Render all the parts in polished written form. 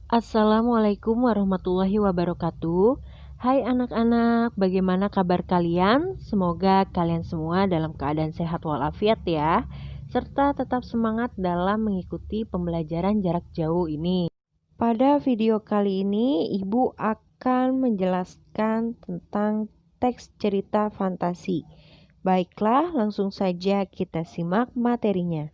Assalamualaikum warahmatullahi wabarakatuh. Hai anak-anak, bagaimana kabar kalian? Semoga kalian semua dalam keadaan sehat walafiat ya, serta tetap semangat dalam mengikuti pembelajaran jarak jauh ini. Pada video kali ini, Ibu akan menjelaskan tentang teks cerita fantasi. Baiklah, langsung saja kita simak materinya.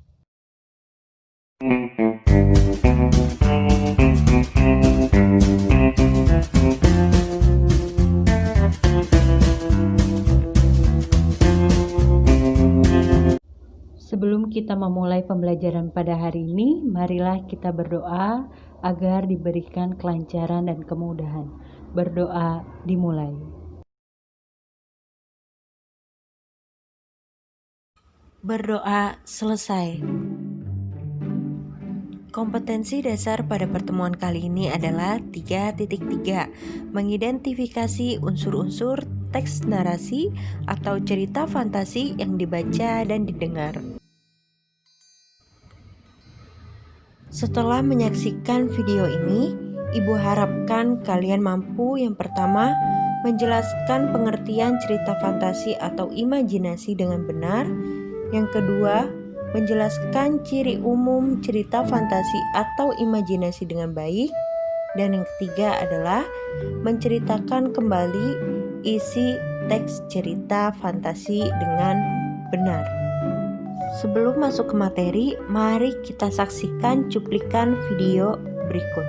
Sebelum kita memulai pembelajaran pada hari ini, marilah kita berdoa agar diberikan kelancaran dan kemudahan. Berdoa dimulai. Berdoa selesai. Kompetensi dasar pada pertemuan kali ini adalah 3.3, mengidentifikasi unsur-unsur teks narasi atau cerita fantasi yang dibaca dan didengar. Setelah menyaksikan video ini, Ibu harapkan kalian mampu yang pertama menjelaskan pengertian cerita fantasi atau imajinasi dengan benar. Yang kedua, menjelaskan ciri umum cerita fantasi atau imajinasi dengan baik. Dan yang ketiga adalah menceritakan kembali isi teks cerita fantasi dengan benar. Sebelum masuk ke materi, mari kita saksikan cuplikan video berikut.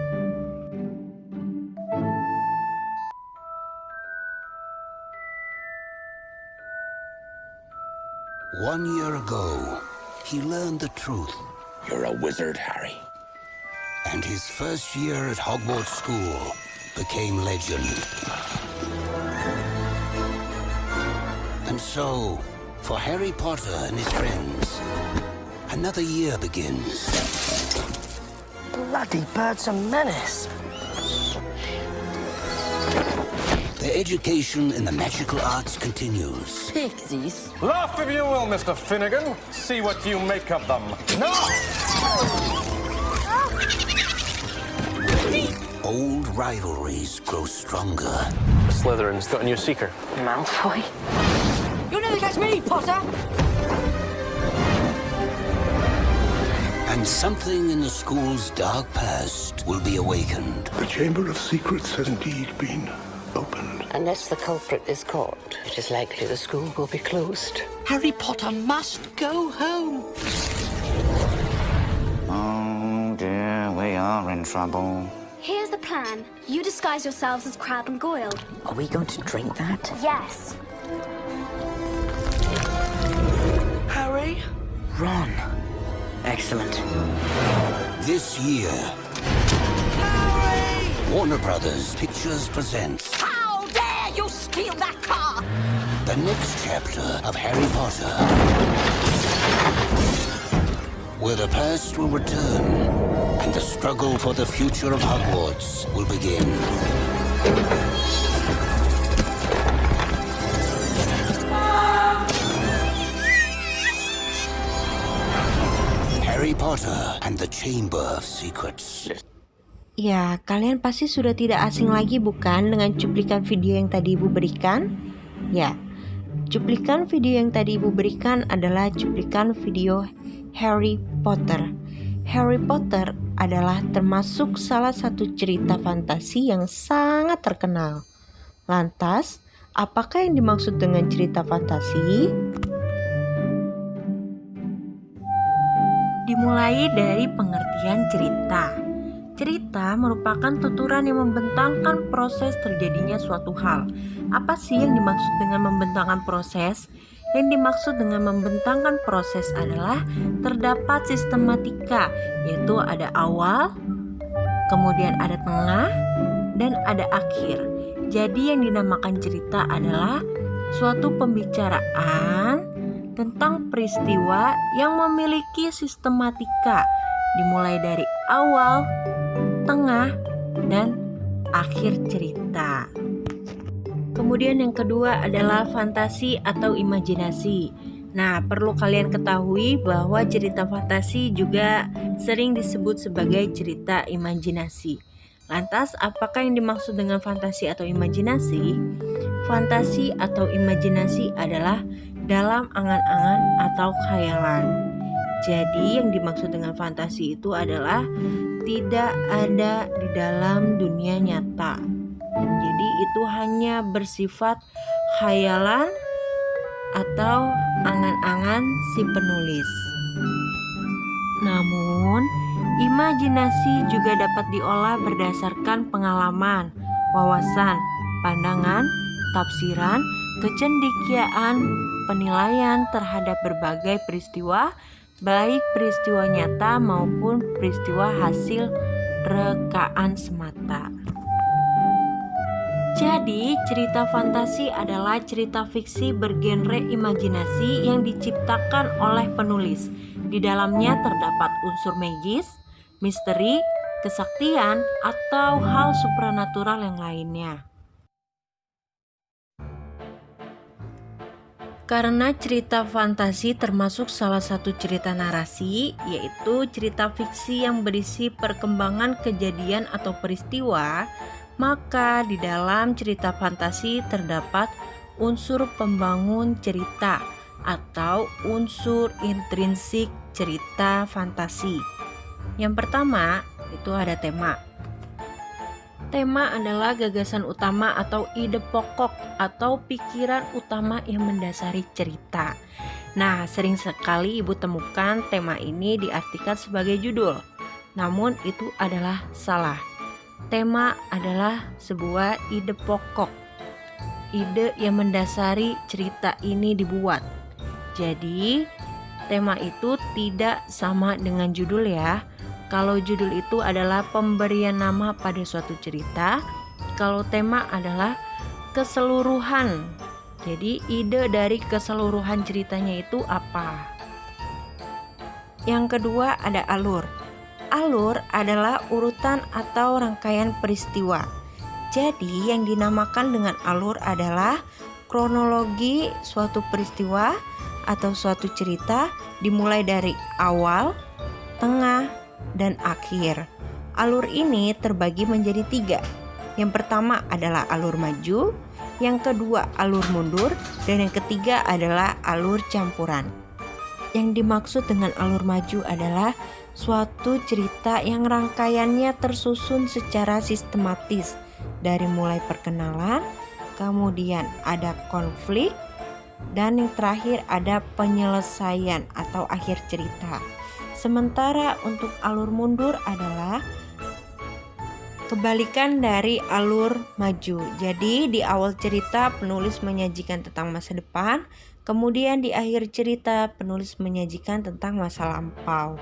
One year ago, he learned the truth. You're a wizard, Harry. And his first year at Hogwarts School became legend. And so, for Harry Potter and his friends, another year begins. Bloody bird's a menace. Their education in the magical arts continues. Pixies? Laugh if you will, Mr. Finnegan. See what you make of them. No! Old rivalries grow stronger. Slytherin's got a new seeker. Malfoy? You'll never catch me, Potter! And something in the school's dark past will be awakened. The Chamber of Secrets has indeed been opened. Unless the culprit is caught, it is likely the school will be closed. Harry Potter must go home. Oh dear, we are in trouble. Here's the plan. You disguise yourselves as Crabbe and Goyle. Are we going to drink that? Yes. Harry? Ron. Excellent. This year, Harry! Warner Brothers Pictures presents How dare you steal that car! the next chapter of Harry Potter, where the past will return and the struggle for the future of Hogwarts will begin. Harry Potter and the Chamber of Secrets. Ya, kalian pasti sudah tidak asing lagi bukan dengan cuplikan video yang tadi Ibu berikan? Ya, cuplikan video yang tadi Ibu berikan adalah cuplikan video Harry Potter. Harry Potter adalah termasuk salah satu cerita fantasi yang sangat terkenal. Lantas, apakah yang dimaksud dengan cerita fantasi? Dimulai dari pengertian cerita. Cerita merupakan tuturan yang membentangkan proses terjadinya suatu hal. Apa sih yang dimaksud dengan membentangkan proses? Yang dimaksud dengan membentangkan proses adalah terdapat sistematika, yaitu ada awal, kemudian ada tengah, dan ada akhir. Jadi yang dinamakan cerita adalah suatu pembicaraan tentang peristiwa yang memiliki sistematika, dimulai dari awal, tengah, dan akhir cerita. Kemudian yang kedua adalah fantasi atau imajinasi. Nah, perlu kalian ketahui bahwa cerita fantasi juga sering disebut sebagai cerita imajinasi. Lantas, apakah yang dimaksud dengan fantasi atau imajinasi? Fantasi atau imajinasi adalah dalam angan-angan atau khayalan. Jadi, yang dimaksud dengan fantasi itu adalah tidak ada di dalam dunia nyata. Jadi, itu hanya bersifat khayalan atau angan-angan si penulis. Namun, imajinasi juga dapat diolah berdasarkan pengalaman, wawasan, pandangan, tafsiran, kecendekiaan, penilaian terhadap berbagai peristiwa, baik peristiwa nyata maupun peristiwa hasil rekaan semata. Jadi, cerita fantasi adalah cerita fiksi bergenre imajinasi yang diciptakan oleh penulis. Di dalamnya terdapat unsur magis, misteri, kesaktian, atau hal supranatural yang lainnya. Karena cerita fantasi termasuk salah satu cerita narasi, yaitu cerita fiksi yang berisi perkembangan kejadian atau peristiwa, maka di dalam cerita fantasi terdapat unsur pembangun cerita atau unsur intrinsik cerita fantasi. Yang pertama, itu ada tema. Tema adalah gagasan utama atau ide pokok atau pikiran utama yang mendasari cerita. Nah, sering sekali ibu temukan tema ini diartikan sebagai judul. Namun itu adalah salah. Tema adalah sebuah ide pokok. Ide yang mendasari cerita ini dibuat. Jadi, tema itu tidak sama dengan judul ya. Kalau judul itu adalah pemberian nama pada suatu cerita, kalau tema adalah keseluruhan. Jadi ide dari keseluruhan ceritanya itu apa? Yang kedua ada alur. Alur adalah urutan atau rangkaian peristiwa. Jadi yang dinamakan dengan alur adalah kronologi suatu peristiwa atau suatu cerita dimulai dari awal, tengah, dan akhir. Alur ini terbagi menjadi 3. Yang pertama adalah alur maju, yang kedua alur mundur, dan yang ketiga adalah alur campuran. Yang dimaksud dengan alur maju adalah suatu cerita yang rangkaiannya tersusun secara sistematis dari mulai perkenalan, kemudian ada konflik, dan yang terakhir ada penyelesaian atau akhir cerita. Sementara untuk alur mundur adalah kebalikan dari alur maju. Jadi di awal cerita penulis menyajikan tentang masa depan, kemudian di akhir cerita penulis menyajikan tentang masa lampau.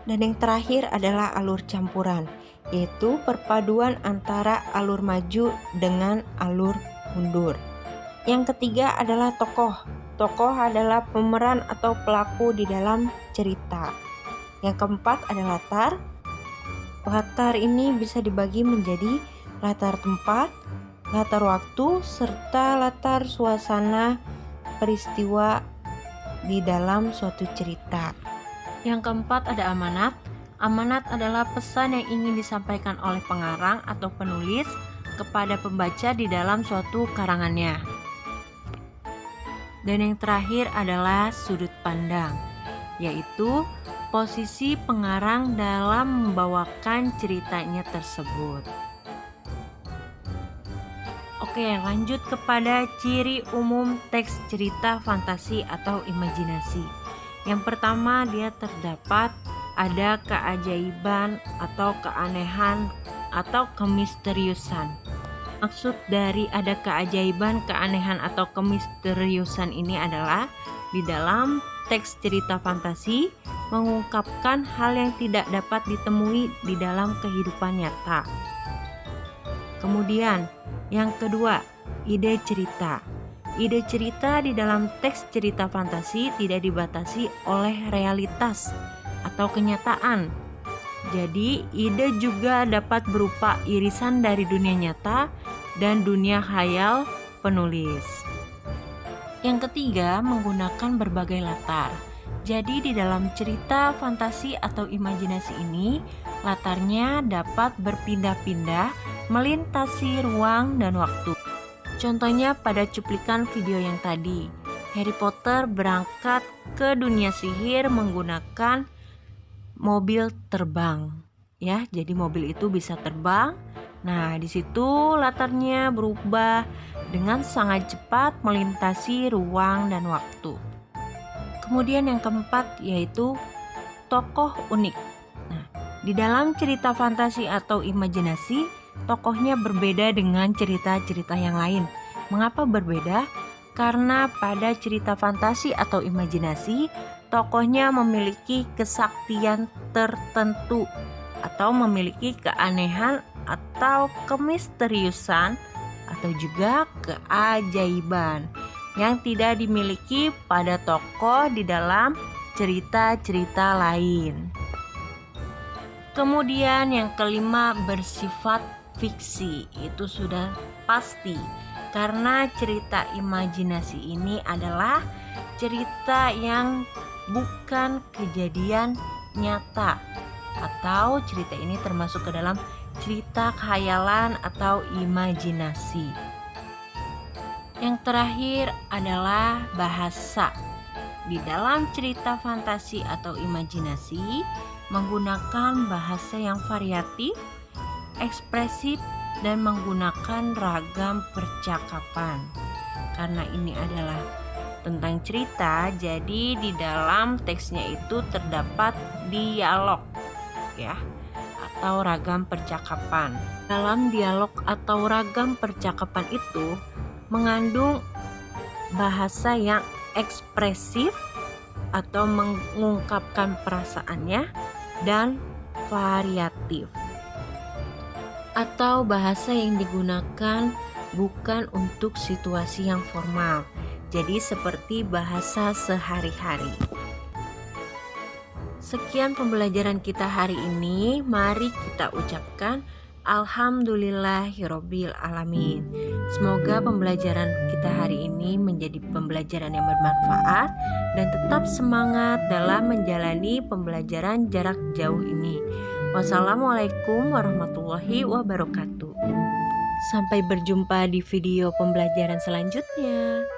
Dan yang terakhir adalah alur campuran, yaitu perpaduan antara alur maju dengan alur mundur. Yang ketiga adalah tokoh. Tokoh adalah pemeran atau pelaku di dalam cerita. Yang keempat adalah latar. Latar ini bisa dibagi menjadi latar tempat, latar waktu, serta latar suasana peristiwa di dalam suatu cerita. Yang keempat ada amanat. Amanat adalah pesan yang ingin disampaikan oleh pengarang atau penulis kepada pembaca di dalam suatu karangannya. Dan yang terakhir adalah sudut pandang, yaitu posisi pengarang dalam membawakan ceritanya tersebut. Oke, lanjut kepada ciri umum teks cerita fantasi atau imajinasi. Yang pertama, dia terdapat ada keajaiban atau keanehan atau kemisteriusan. Maksud dari ada keajaiban, keanehan, atau kemisteriusan ini adalah di dalam teks cerita fantasi mengungkapkan hal yang tidak dapat ditemui di dalam kehidupan nyata. Kemudian, yang kedua, ide cerita. Ide cerita di dalam teks cerita fantasi tidak dibatasi oleh realitas atau kenyataan. Jadi, ide juga dapat berupa irisan dari dunia nyata dan dunia khayal penulis. Yang ketiga, menggunakan berbagai latar. Jadi di dalam cerita fantasi atau imajinasi ini, latarnya dapat berpindah-pindah melintasi ruang dan waktu. Contohnya pada cuplikan video yang tadi, Harry Potter berangkat ke dunia sihir menggunakan mobil terbang. Ya, jadi mobil itu bisa terbang. Nah, di situ latarnya berubah dengan sangat cepat melintasi ruang dan waktu. Kemudian yang keempat yaitu tokoh unik. Nah, di dalam cerita fantasi atau imajinasi, tokohnya berbeda dengan cerita-cerita yang lain. Mengapa berbeda? Karena pada cerita fantasi atau imajinasi, tokohnya memiliki kesaktian tertentu atau memiliki keanehan atau kemisteriusan atau juga keajaiban yang tidak dimiliki pada tokoh di dalam cerita-cerita lain. Kemudian yang kelima bersifat fiksi, itu sudah pasti karena cerita imajinasi ini adalah cerita yang bukan kejadian nyata atau cerita ini termasuk ke dalam cerita khayalan atau imajinasi. Yang terakhir adalah bahasa. Di dalam cerita fantasi atau imajinasi menggunakan bahasa yang variatif, ekspresif, dan menggunakan ragam percakapan. Karena ini adalah tentang cerita, jadi di dalam teksnya itu terdapat dialog ya atau ragam percakapan. Dalam dialog atau ragam percakapan itu mengandung bahasa yang ekspresif atau mengungkapkan perasaannya dan variatif. Atau bahasa yang digunakan bukan untuk situasi yang formal. Jadi seperti bahasa sehari-hari. Sekian pembelajaran kita hari ini. Mari kita ucapkan Alhamdulillahirabbil alamin. Semoga pembelajaran kita hari ini menjadi pembelajaran yang bermanfaat dan tetap semangat dalam menjalani pembelajaran jarak jauh ini. Wassalamualaikum warahmatullahi wabarakatuh. Sampai berjumpa di video pembelajaran selanjutnya.